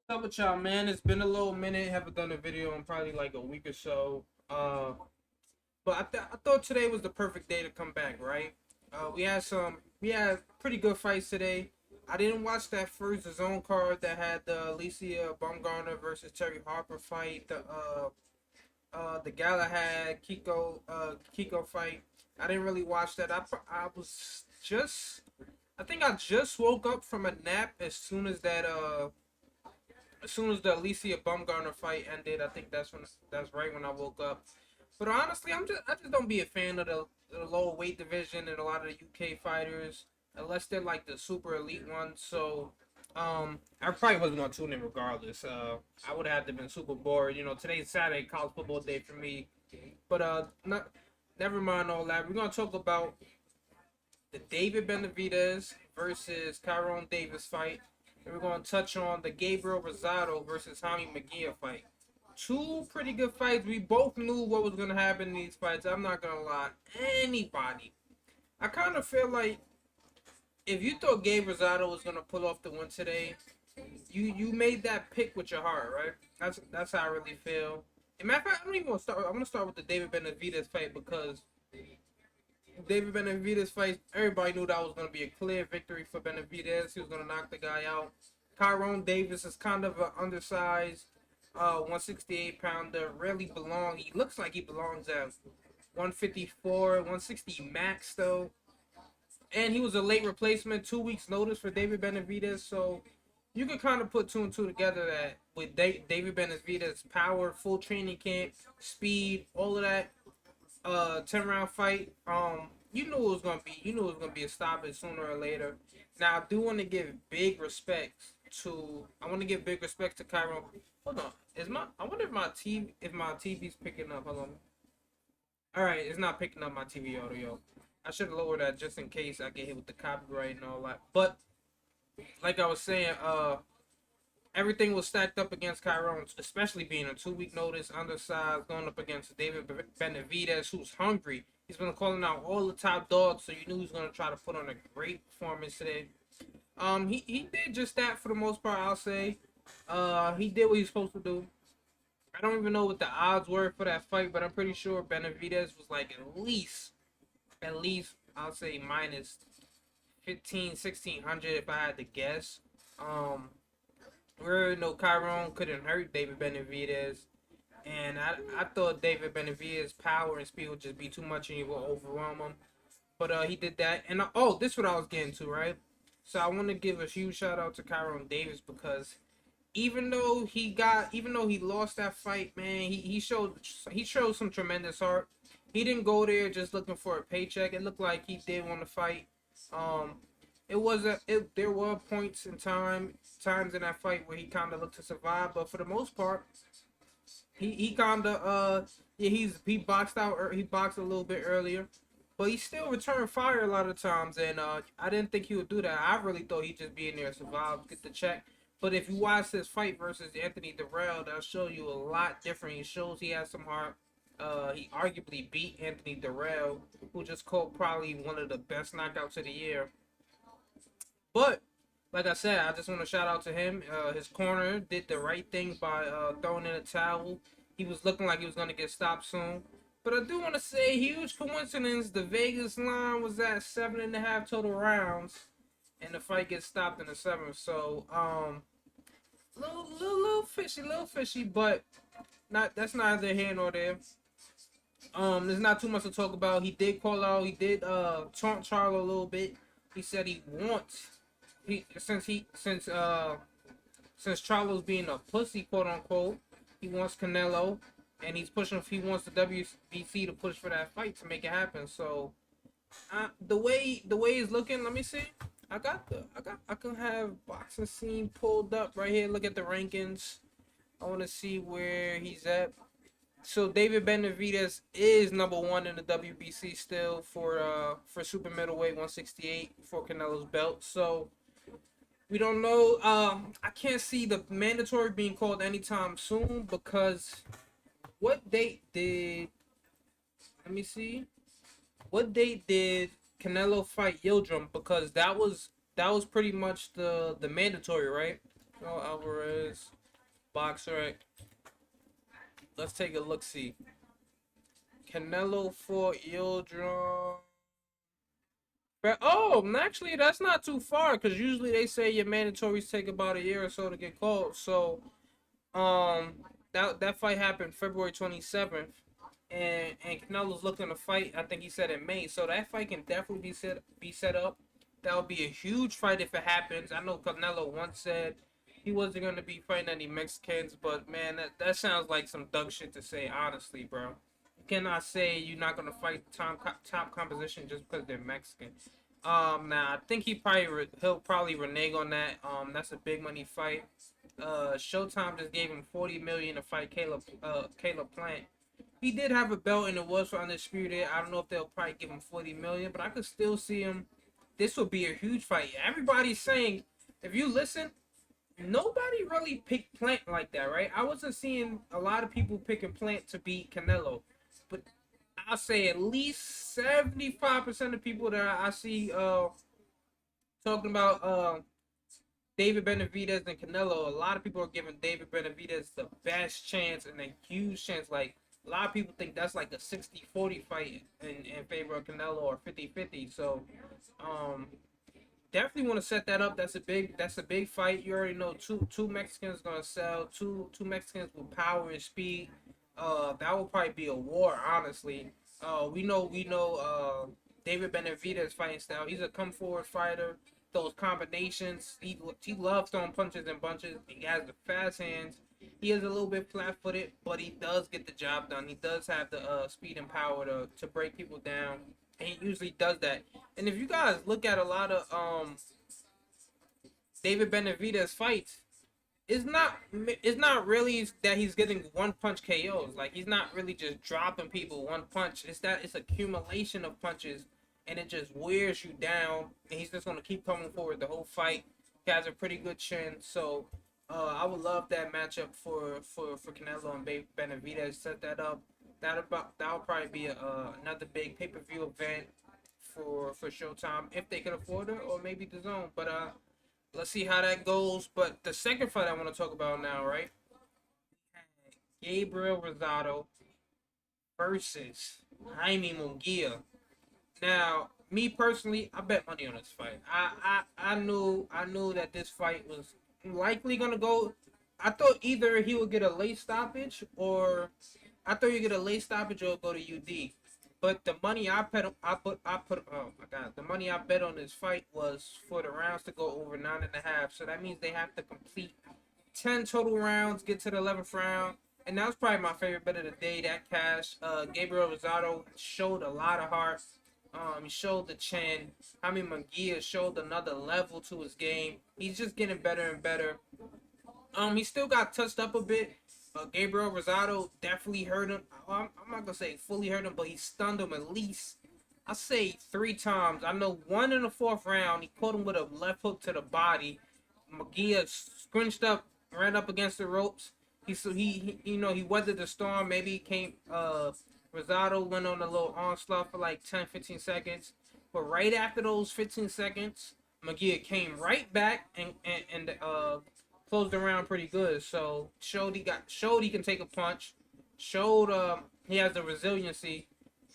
What's up with y'all, man? It's been a little minute. Haven't done a video in probably like a week or so. But I thought today was the perfect day to come back, right? We had pretty good fights today. I didn't watch that first zone card that had the Alicia Baumgartner versus Terry Harper fight. The Galahad Kiko fight. I didn't really watch that. I was just I think I just woke up from a nap as soon as the Alicia Baumgartner fight ended. I think that's right when I woke up. But honestly, I just don't be a fan of the lower weight division and a lot of the UK fighters unless they're like the super elite ones. So I probably wasn't gonna tune in regardless. I would have to been super bored. You know, today's Saturday, college football day for me. But not never mind all that. We're gonna talk about the David Benavidez versus Kyrone Davis fight. And we're going to touch on the Gabriel Rosado versus Jaime Munguia fight. Two pretty good fights. We both knew what was going to happen in these fights. I'm not going to lie. Anybody. I kind of feel like if you thought Gabe Rosado was going to pull off the win today, you made that pick with your heart, right? That's how I really feel. And matter of fact, I don't even want to start. I want to start with the David Benavidez fight because David Benavidez fight, everybody knew that was going to be a clear victory for Benavidez. He was going to knock the guy out. Kyrone Davis is kind of an undersized 168 pounder. Really belong. He looks like he belongs at 154, 160 max though. And he was a late replacement, 2 weeks notice for David Benavidez. So you could kind of put two and two together that with David Benavidez power, full training camp, speed, all of that 10 round fight. You knew it was gonna be a stoppage sooner or later. Now I do want to give big respect to Kyron. Hold on, I wonder if my TV's picking up. Hold on. All right, it's not picking up my TV audio. I should have lowered that just in case I get hit with the copyright and all that. But like I was saying, everything was stacked up against Kyrone, especially being a 2 week notice, undersized, going up against David Benavidez, who's hungry. He's been calling out all the top dogs, so you knew he was going to try to put on a great performance today. He did just that for the most part, I'll say. He did what he's supposed to do. I don't even know what the odds were for that fight, but I'm pretty sure Benavidez was like at least, I'll say minus 15, 1600 if I had to guess. Where no Kyrone couldn't hurt David Benavidez. And I thought David Benavidez's power and speed would just be too much and he would overwhelm him. But he did that. And this is what I was getting to, right? So I want to give a huge shout out to Kyrone Davis because even though he lost that fight, man, he showed some tremendous heart. He didn't go there just looking for a paycheck. It looked like he did want to fight. Um, there were points in times in that fight where he kind of looked to survive, but for the most part, he kind of yeah, he boxed a little bit earlier, but he still returned fire a lot of times, and I didn't think he would do that. I really thought he'd just be in there, survive, get the check. But if you watch this fight versus Anthony Durrell, that'll show you a lot different. He shows he has some heart. He arguably beat Anthony Durrell, who just called probably one of the best knockouts of the year. But like I said, I just want to shout out to him. His corner did the right thing by throwing in a towel. He was looking like he was gonna get stopped soon. But I do want to say, huge coincidence. The Vegas line was at 7.5 total rounds, and the fight gets stopped in the seventh. So, little fishy, but not that's neither here nor there. There's not too much to talk about. He did call out. He did taunt Charlo a little bit. He said he wants he since Charlo's being a pussy, quote unquote, he wants Canelo, and he wants the WBC to push for that fight to make it happen. So, the way he's looking, let me see. I can have boxing scene pulled up right here. Look at the rankings. I want to see where he's at. So David Benavidez is number one in the WBC still for super middleweight 168 for Canelo's belt. So we don't know. I can't see the mandatory being called anytime soon because what date did? Let me see. What date did Canelo fight Yildirim? Because that was pretty much the mandatory, right? Oh, Alvarez, boxer. Let's take a look. See, Canelo for Yildirim. Oh, actually, that's not too far because usually they say your mandatories take about a year or so to get called. So, um, that fight happened February 27th, and Canelo's looking to fight. I think he said in May. So that fight can definitely be set up. That would be a huge fight if it happens. I know Canelo once said he wasn't gonna be fighting any Mexicans, but man, that sounds like some thug shit to say. Honestly, bro, you cannot say you're not gonna fight top composition just because they're Mexican. Now I think he'll probably renege on that. That's a big money fight. Showtime just gave him 40 million to fight Caleb Plant. He did have a belt and it was for undisputed. I don't know if they'll probably give him 40 million, but I could still see him. This would be a huge fight. Everybody's saying, if you listen, nobody really picked Plant like that, right? I wasn't seeing a lot of people picking Plant to beat Canelo, but I'll say at least 75% of people that I see talking about David Benavidez and Canelo. A lot of people are giving David Benavidez the best chance and a huge chance. Like a lot of people think that's like a 60-40 fight in favor of Canelo or 50-50. So um, definitely want to set that up. That's a big fight. You already know two Mexicans gonna sell. Two Mexicans with power and speed. That will probably be a war, honestly. We know David Benavidez fighting style. He's a come forward fighter. Those combinations. He loves throwing punches and bunches. He has the fast hands. He is a little bit flat footed, but he does get the job done. He does have the speed and power to break people down. And he usually does that. And if you guys look at a lot of David Benavidez fights, it's not really that he's getting one punch KOs. Like he's not really just dropping people one punch. It's that it's accumulation of punches, and it just wears you down. And he's just gonna keep coming forward the whole fight. He has a pretty good chin, so I would love that matchup for Canelo and Benavidez. Set that up. That'll probably be another big pay per view event for Showtime if they can afford it, or maybe the Zone. But let's see how that goes. But the second fight I want to talk about now, right? Gabriel Rosado versus Jaime Munguia. Now, me personally, I bet money on this fight. I knew that this fight was likely gonna go. I thought either he would get a late stoppage or I thought you get a late stoppage or go to UD. But the money I put oh my god, the money I bet on this fight was for the rounds to go over 9.5. So that means they have to complete 10 total rounds, get to the 11th round. And that was probably my favorite bet of the day, that cash. Gabriel Rosado showed a lot of heart. He showed the chin. Jaime Munguia showed another level to his game. He's just getting better and better. He still got touched up a bit. Gabriel Rosado definitely hurt him. I'm not gonna say fully hurt him, but he stunned him at least. I say 3 times. I know one in the fourth round. He caught him with a left hook to the body. Munguia scrunched up, ran up against the ropes. He weathered the storm. Maybe he came. Rosado went on a little onslaught for like 10, 15 seconds. But right after those 15 seconds, Munguia came right back and closed the round pretty good. So showed he can take a punch. Showed he has the resiliency.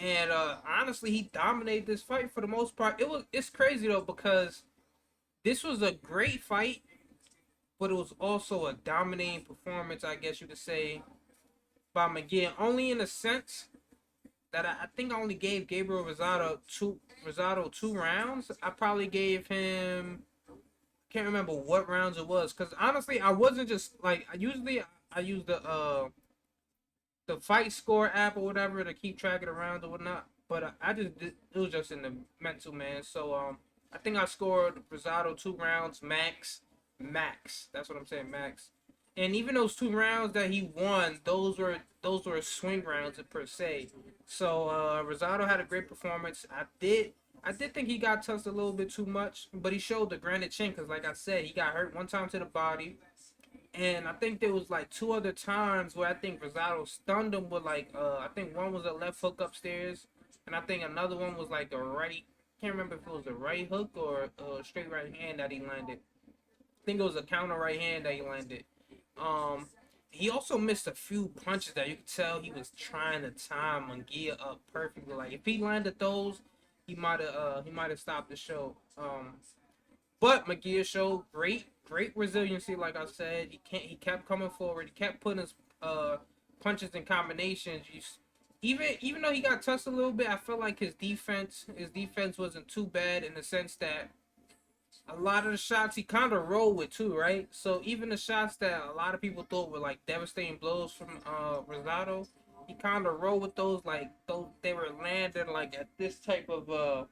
And honestly, he dominated this fight for the most part. It's crazy though because this was a great fight, but it was also a dominating performance, I guess you could say, by Munguia. Only in the sense that I think I only gave Gabriel Rosado two rounds. I probably gave him, can't remember what rounds it was, because honestly I wasn't just like I use the fight score app or whatever to keep track of the rounds or whatnot. But I just did, it was just in the mental, man. So I think I scored Rosado 2 rounds max. That's what I'm saying, max. And even those 2 rounds that he won, those were swing rounds per se. So Rosado had a great performance. I did think he got touched a little bit too much, but he showed the granite chin because, like I said, he got hurt one time to the body, and I think there was like 2 other times where I think Rosado stunned him with like I think one was a left hook upstairs, and I think another one was like a right. Can't remember if it was a right hook or a straight right hand that he landed. think it was a counter right hand that he landed. Um, he also missed a few punches that you could tell he was trying to time Munguia up perfectly. Like if he landed those, he might have stopped the show. But Munguia showed great resiliency. Like I said, he kept coming forward. He kept putting his punches and combinations. Even though he got touched a little bit, I feel like his defense wasn't too bad in the sense that a lot of the shots he kind of rolled with too, right? So even the shots that a lot of people thought were like devastating blows from Rosado, he kind of rolled with those like those they were landing like at this type of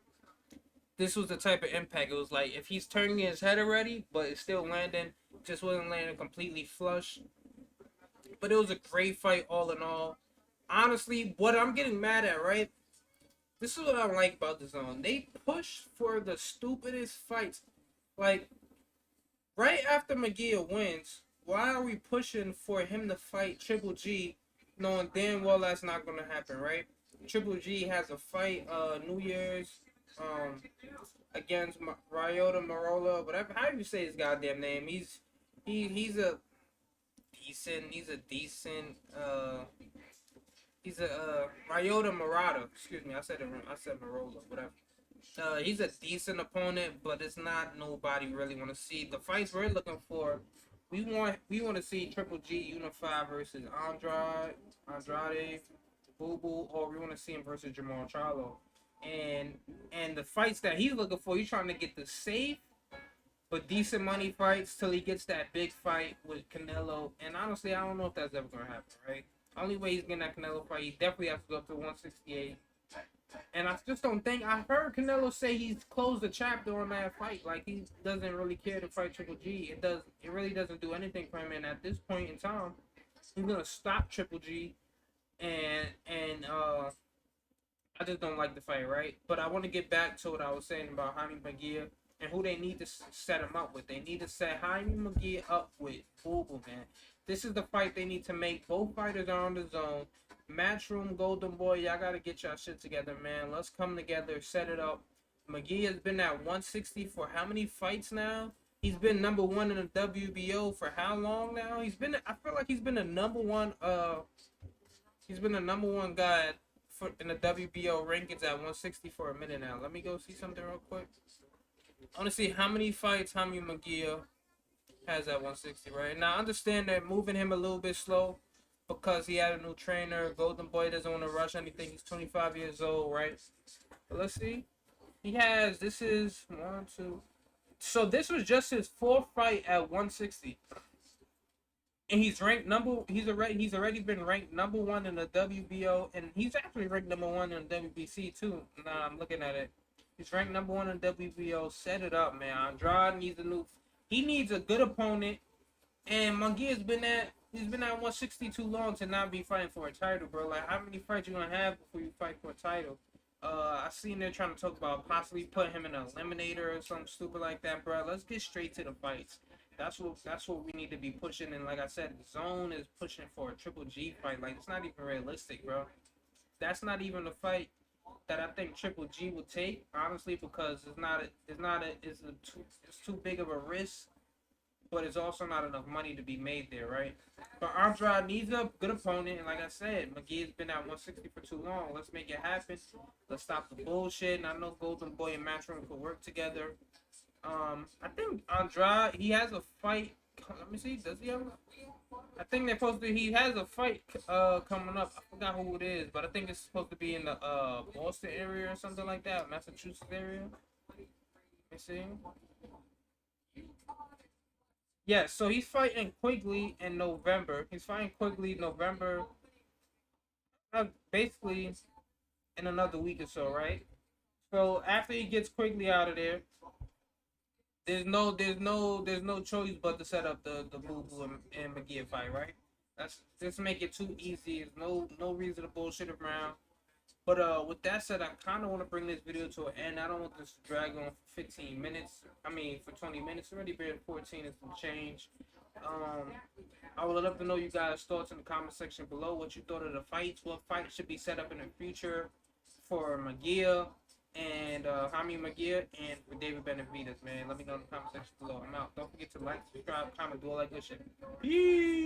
this was the type of impact. It was like if he's turning his head already, but it's still landing, just wasn't landing completely flush. But it was a great fight all in all. Honestly, what I'm getting mad at, right? This is what I like about the zone. They push for the stupidest fights. Like right after Munguia wins, why are we pushing for him to fight Triple G, knowing damn well that's not gonna happen, right? Triple G has a fight New Year's um against Ryota Marola, whatever how do you say his goddamn name. He's a decent he's a Ryota Murata, excuse me, I said Marola, whatever. He's a decent opponent, but it's not nobody really want to see. The fights we're looking for, we want to see Triple G unify versus Andrade, Boo Boo, or we want to see him versus Jamal Charlo. And the fights that he's looking for, he's trying to get the safe but decent money fights till he gets that big fight with Canelo. And honestly, I don't know if that's ever gonna happen, right? Only way he's getting that Canelo fight, he definitely has to go up to 168. And I just don't think I heard Canelo say he's closed the chapter on that fight. Like he doesn't really care to fight Triple G. It really doesn't do anything for him. And at this point in time, he's gonna stop Triple G. And I just don't like the fight, right? But I want to get back to what I was saying about Jaime Munguia and who they need to set him up with. They need to set Jaime Munguia up with Boo Boo, man. This is the fight they need to make. Both fighters are on the zone. Matchroom, Golden Boy, y'all got to get y'all shit together, man. Let's come together, set it up. Munguia's been at 160 for how many fights now? He's been number one in the WBO for how long now? I feel like he's been a number one guy in the WBO rankings at 160 for a minute now. Let me go see something real quick. I want to see how many fights Jaime Munguia has at 160, right? Now, I understand that moving him a little bit slow because he had a new trainer. Golden Boy doesn't want to rush anything. He's 25 years old, right? But let's see. This is one, two. So this was just his fourth fight at 160. And he's already been ranked number one in the WBO, and he's actually ranked number one in the WBC too. Now I'm looking at it. He's ranked number one in the WBO. Set it up, man. Andrade he needs a good opponent, and Munguia's he's been at 160 too long to not be fighting for a title, bro. Like how many fights you gonna have before you fight for a title? I seen they're trying to talk about possibly putting him in an eliminator or something stupid like that, bro. Let's get straight to the fights. That's what we need to be pushing. And like I said, the zone is pushing for a Triple G fight. Like it's not even realistic, bro. That's not even the fight that I think Triple G would take, honestly, because it's too big of a risk, but it's also not enough money to be made there, right? But Andrade needs a good opponent, and like I said, McGee's been at 160 for too long. Let's make it happen. Let's stop the bullshit. And I know Golden Boy and Matchroom could work together. I think Andrade, he has a fight. Let me see. Does he have? I think they're supposed to. He has a fight coming up. I forgot who it is, but I think it's supposed to be in the Boston area or something like that, Massachusetts area. Let me see. Yeah, so he's fighting Quigley in November. Basically in another week or so, right? So after he gets Quigley out of there, there's no choice but to set up the Boo Boo and McGee fight, right? That's just make it too easy. There's no reason to bullshit around. But with that said, I kind of want to bring this video to an end. I don't want this to drag on for 15 minutes. I mean, for 20 minutes. It's already been 14 and some change. I would love to know you guys' thoughts in the comment section below. What you thought of the fights. What fights should be set up in the future for Munguia. and Jaime Munguia, and for David Benavidez, man. Let me know in the comment section below. I'm out. Don't forget to like, subscribe, comment, do all that good shit. Peace.